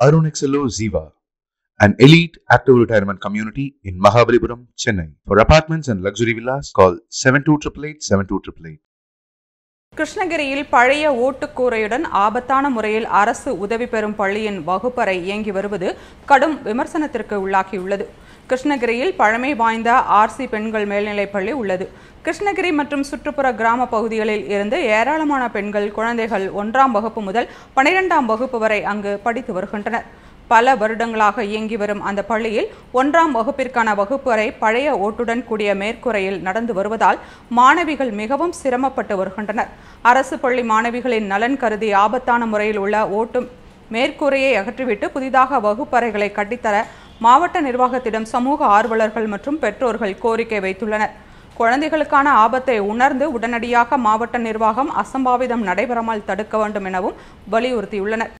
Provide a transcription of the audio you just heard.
Arunexello Ziva, an elite active retirement community in Mahabalipuram, Chennai. For apartments and luxury villas, call 7288 கிருஷ்ணகிரியில் பழைய ஓட்டுக்கூரையுடன் ஆபத்தான முறையில் அரசு உதவி பெறும் பள்ளியின் வகுப்பறை இயங்கி வருவது கடும் விமர்சனத்திற்கு உள்ளாகியுள்ளது. கிருஷ்ணகிரியில் பழமை வாய்ந்த ஆர்சி பெண்கள் மேல்நிலைப்பள்ளி உள்ளது. கிருஷ்ணகிரி மற்றும் சுற்றுப்புற கிராம பகுதிகளில் இருந்து ஏராளமான பெண்கள், குழந்தைகள் 1ஆம் வகுப்பு முதல் 12ஆம் வகுப்பு வரை அங்கு படித்து வருகின்றனர். பல வருடங்களாக இயங்கி வரும் அந்த பள்ளியில் 1ஆம் வகுப்பிற்கான வகுப்பறை பழைய ஓட்டுடன் கூடிய மேற்கூரையில் நடந்து வருவதால் மாணவிகள் மிகவும் சிரமப்பட்டு வருகின்றனர். அரசு பள்ளி மாணவிகளின் நலன் கருதி ஆபத்தான முறையில் உள்ள ஓட்டு மேற்கூரையை அகற்றிவிட்டு புதிதாக வகுப்பறைகளை கட்டித்தர மாவட்ட நிர்வாகத்திடம் சமூக ஆர்வலர்கள் மற்றும் பெற்றோர்கள் கோரிக்கை வைத்துள்ளனர். குழந்தைகளுக்கான ஆபத்தை உணர்ந்து உடனடியாக மாவட்ட நிர்வாகம் அசம்பாவிதம் நடைபெறாமல் தடுக்க வேண்டும் எனவும் வலியுறுத்தியுள்ளனர்.